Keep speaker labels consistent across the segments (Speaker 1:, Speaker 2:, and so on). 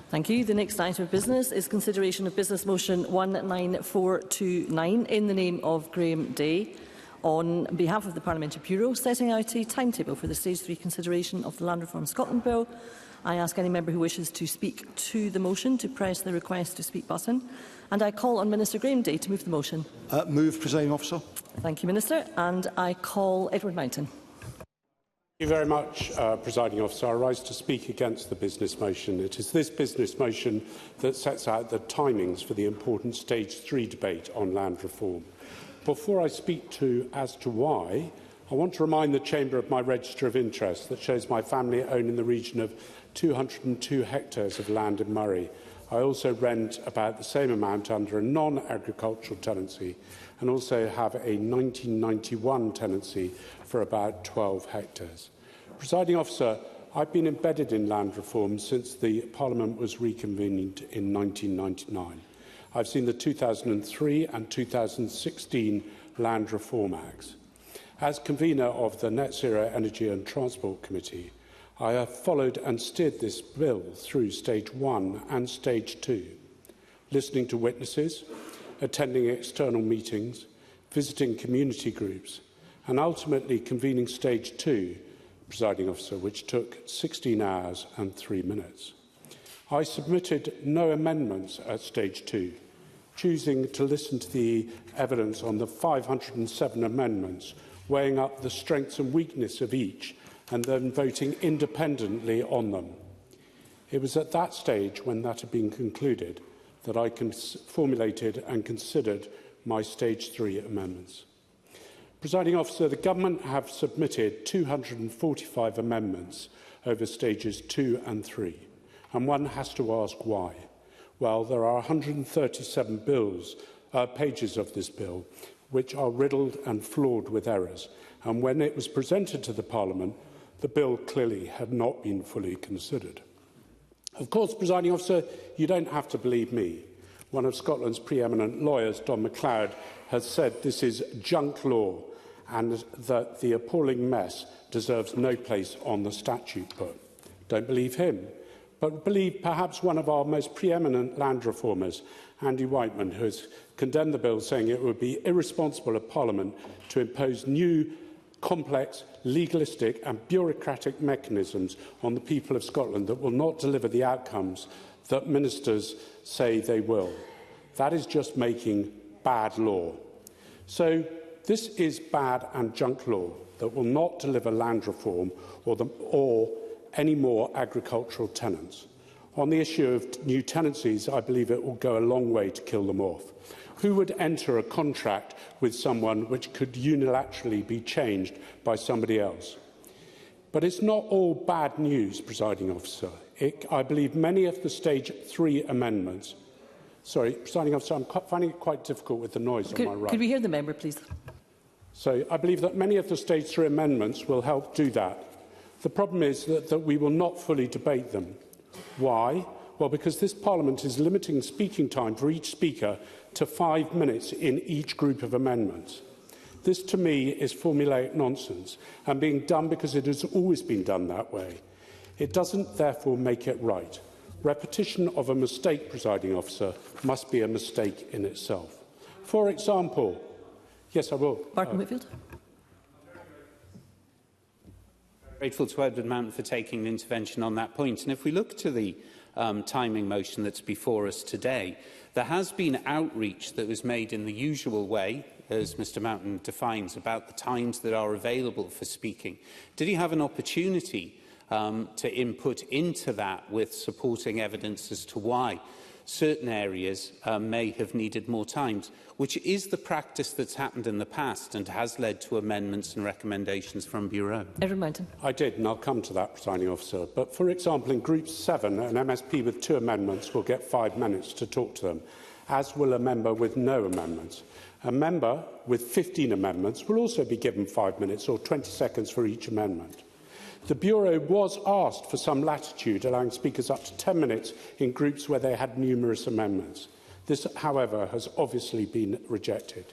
Speaker 1: Thank you. The next item of business is consideration of Business Motion 19429 in the name of Graham Day on behalf of the Parliamentary Bureau, setting out a timetable for the Stage 3 consideration of the Land Reform Scotland Bill. I ask any member who wishes to speak to the motion to press the request to speak button, and I call on Minister Graham Day to move the motion.
Speaker 2: Move, Presiding Officer.
Speaker 1: Thank you, Minister, and I call Edward Mountain.
Speaker 3: Thank you very much, Presiding Officer. I rise to speak against the business motion. It is this business motion that sets out the timings for the important Stage 3 debate on land reform. Before I speak as to why, I want to remind the Chamber of my register of interest that shows my family own in the region of 202 hectares of land in Murray. I also rent about the same amount under a non-agricultural tenancy and also have a 1991 tenancy for about 12 hectares. Presiding Officer, I've been embedded in land reform since the Parliament was reconvened in 1999. I've seen the 2003 and 2016 Land Reform Acts. As convener of the Net Zero Energy and Transport Committee, I have followed and steered this bill through Stage 1 and Stage 2, listening to witnesses, attending external meetings, visiting community groups, and ultimately convening Stage 2, Presiding Officer, which took 16 hours and 3 minutes. I submitted no amendments at Stage 2, choosing to listen to the evidence on the 507 amendments, weighing up the strengths and weakness of each, and then voting independently on them. It was at that stage, when that had been concluded, that I formulated and considered my Stage 3 amendments. Presiding Officer, the Government have submitted 245 amendments over Stages 2 and 3, and one has to ask why. Well, there are 137 pages of this bill which are riddled and flawed with errors, and when it was presented to the Parliament, the bill clearly had not been fully considered. Of course, Presiding Officer, you don't have to believe me. One of Scotland's preeminent lawyers, Don McLeod, has said this is junk law and that the appalling mess deserves no place on the statute book. Don't believe him, but believe perhaps one of our most preeminent land reformers, Andy Whiteman, who has condemned the bill, saying it would be irresponsible of Parliament to impose new, complex, legalistic and bureaucratic mechanisms on the people of Scotland that will not deliver the outcomes that ministers say they will. That is just making bad law. So this is bad and junk law that will not deliver land reform or any more agricultural tenants. On the issue of new tenancies, I believe it will go a long way to kill them off. Who would enter a contract with someone which could unilaterally be changed by somebody else? But it's not all bad news, Presiding Officer. I believe many of the Stage 3 amendments... Sorry, Presiding Officer, I'm finding it quite difficult with the noise on my right.
Speaker 1: Could we hear the member, please?
Speaker 3: So I believe that many of the Stage 3 amendments will help do that. The problem is that we will not fully debate them. Why? Well, because this Parliament is limiting speaking time for each speaker to 5 minutes in each group of amendments. This, to me, is formulaic nonsense and being done because it has always been done that way. It doesn't, therefore, make it right. Repetition of a mistake, Presiding Officer, must be a mistake in itself. For example... Yes, I will.
Speaker 1: Martin Whitfield.
Speaker 4: Grateful to Edward Mountain for taking an intervention on that point. And if we look to the timing motion that's before us today, there has been outreach that was made in the usual way, as Mr Mountain defines, about the times that are available for speaking. Did he have an opportunity to input into that with supporting evidence as to why certain areas may have needed more times, which is the practice that's happened in the past and has led to amendments and recommendations from Bureau?
Speaker 1: Edward Mountain.
Speaker 3: I did, and I'll come to that, Presiding Officer. But, for example, in Group 7, an MSP with 2 amendments will get 5 minutes to talk to them, as will a member with no amendments. A member with 15 amendments will also be given 5 minutes or 20 seconds for each amendment. The Bureau was asked for some latitude, allowing speakers up to 10 minutes in groups where they had numerous amendments. This, however, has obviously been rejected.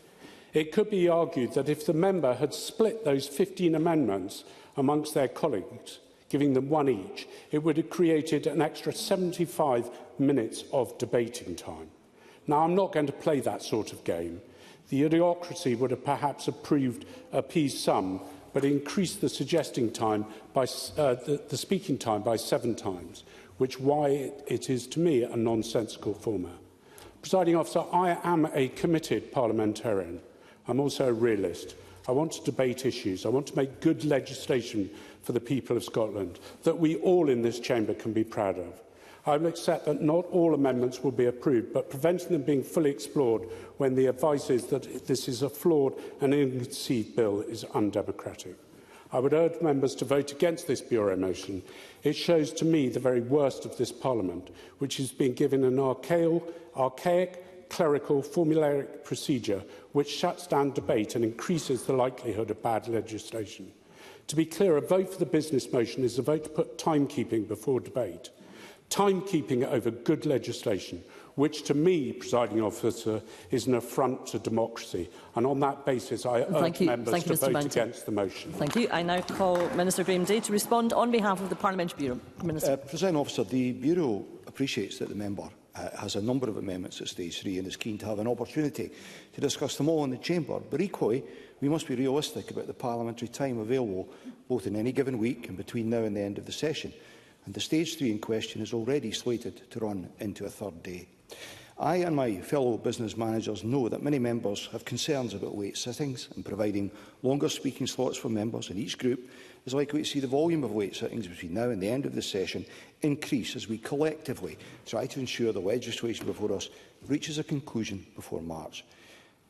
Speaker 3: It could be argued that if the member had split those 15 amendments amongst their colleagues, giving them one each, it would have created an extra 75 minutes of debating time. Now, I'm not going to play that sort of game. The idiocracy would have perhaps appeased some, but increased the speaking time by 7 times, which why it is to me a nonsensical format. Presiding Officer, I am a committed parliamentarian. I'm also a realist. I want to debate issues. I want to make good legislation for the people of Scotland that we all in this chamber can be proud of. I will accept that not all amendments will be approved, but preventing them being fully explored when the advice is that this is a flawed and ill-conceived bill is undemocratic. I would urge members to vote against this Bureau motion. It shows to me the very worst of this Parliament, which is being given an archaic, clerical, formulaic procedure which shuts down debate and increases the likelihood of bad legislation. To be clear, a vote for the business motion is a vote to put timekeeping before debate. Timekeeping over good legislation, which to me, presiding officer, is an affront to democracy. And on that basis, I urge members to vote against the motion.
Speaker 1: Thank you. I now call Minister Graham Day to respond on behalf of the Parliamentary Bureau. Minister.
Speaker 2: Presiding officer, the Bureau appreciates that the member has a number of amendments at stage 3 and is keen to have an opportunity to discuss them all in the chamber. But equally, we must be realistic about the parliamentary time available, both in any given week and between now and the end of the session. And the stage 3 in question is already slated to run into a third day. I and my fellow business managers know that many members have concerns about late sittings, and providing longer speaking slots for members in each group is likely to see the volume of late sittings between now and the end of the session increase as we collectively try to ensure the legislation before us reaches a conclusion before March.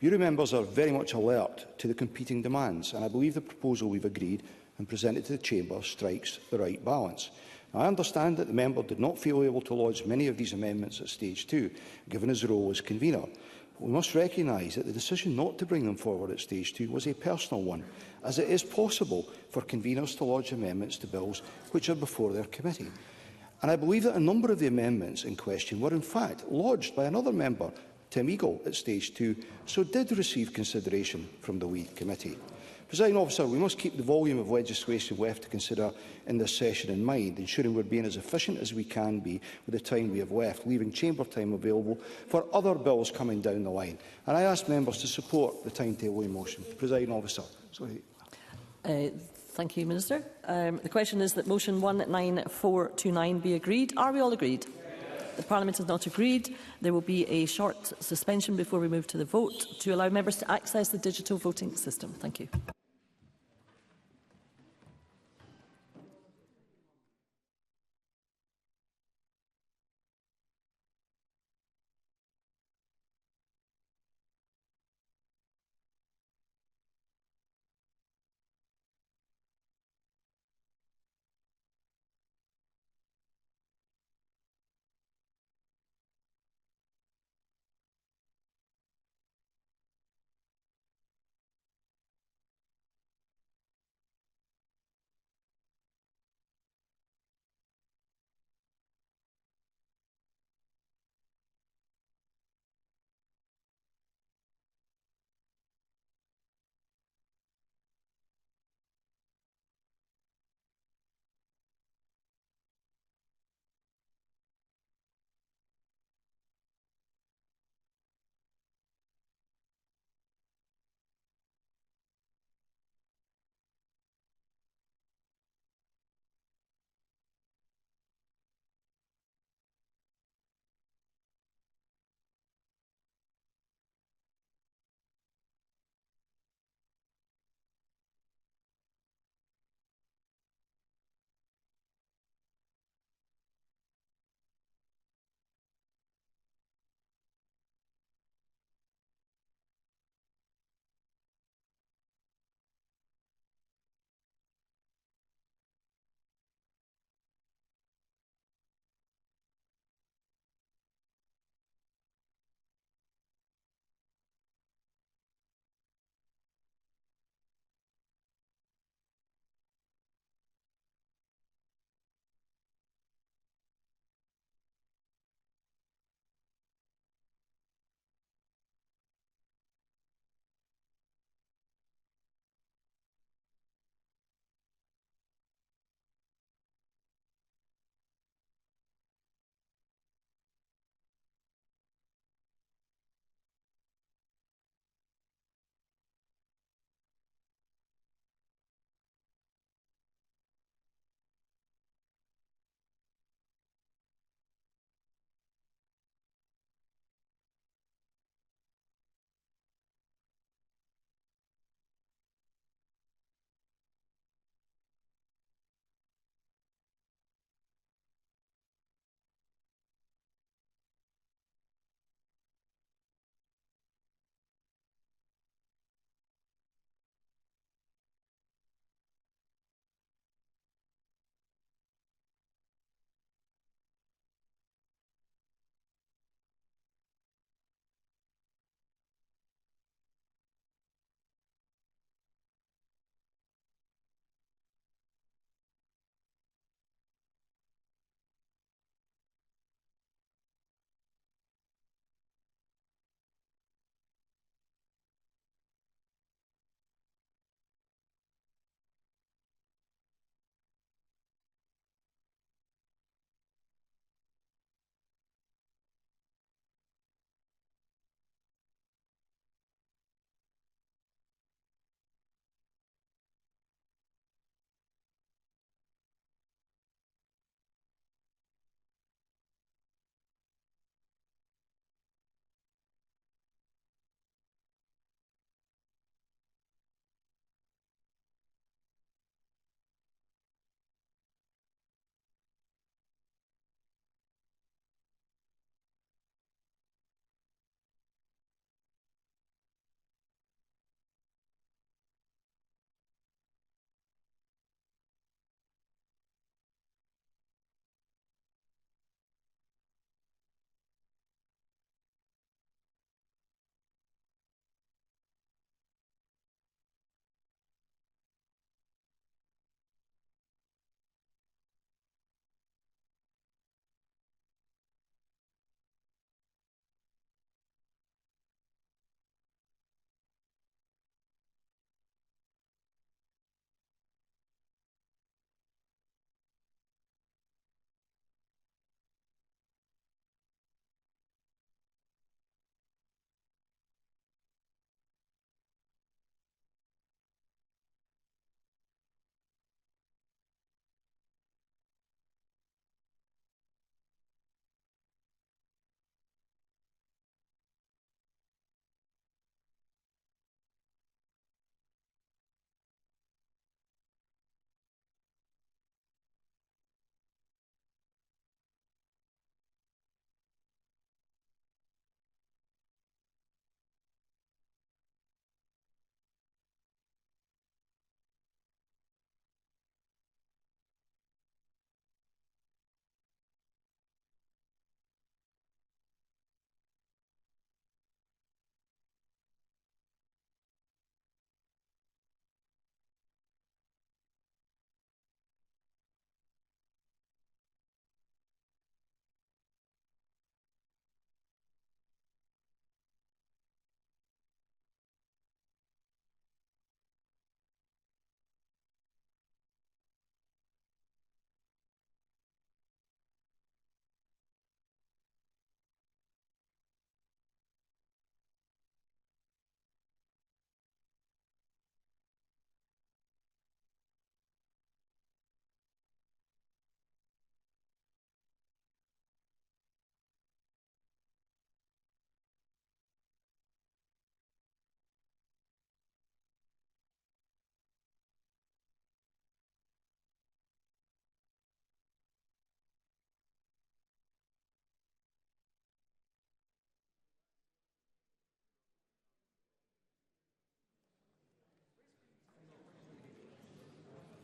Speaker 2: Bureau members are very much alert to the competing demands, and I believe the proposal we've agreed and presented to the Chamber strikes the right balance. I understand that the member did not feel able to lodge many of these amendments at stage 2, given his role as convener. But we must recognise that the decision not to bring them forward at stage 2 was a personal one, as it is possible for conveners to lodge amendments to bills which are before their committee. And I believe that a number of the amendments in question were in fact lodged by another member, Tim Eagle, at stage 2, so did receive consideration from the lead committee. Presiding officer, we must keep the volume of legislation left to consider in this session in mind, ensuring we're being as efficient as we can be with the time we have left, leaving chamber time available for other bills coming down the line. And I ask members to support the timetabling motion. Presiding officer. Sorry.
Speaker 1: Thank you, Minister. The question is that motion 19429 be agreed. Are we all agreed? The Parliament has not agreed. There will be a short suspension before we move to the vote to allow members to access the digital voting system. Thank you.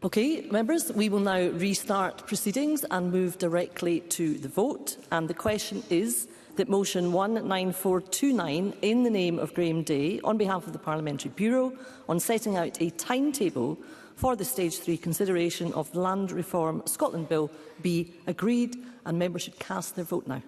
Speaker 1: Okay, members, we will now restart proceedings and move directly to the vote. And the question is that motion 19429, in the name of Graham Day, on behalf of the Parliamentary Bureau, on setting out a timetable for the Stage 3 consideration of the Land Reform Scotland Bill, be agreed. And members should cast their vote now.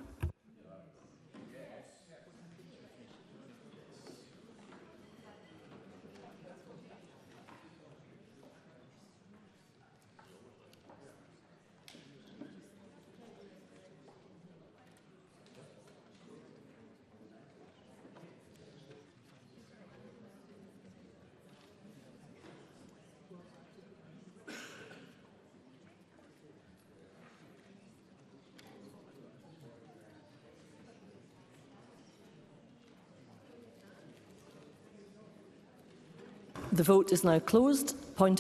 Speaker 1: The vote is now closed.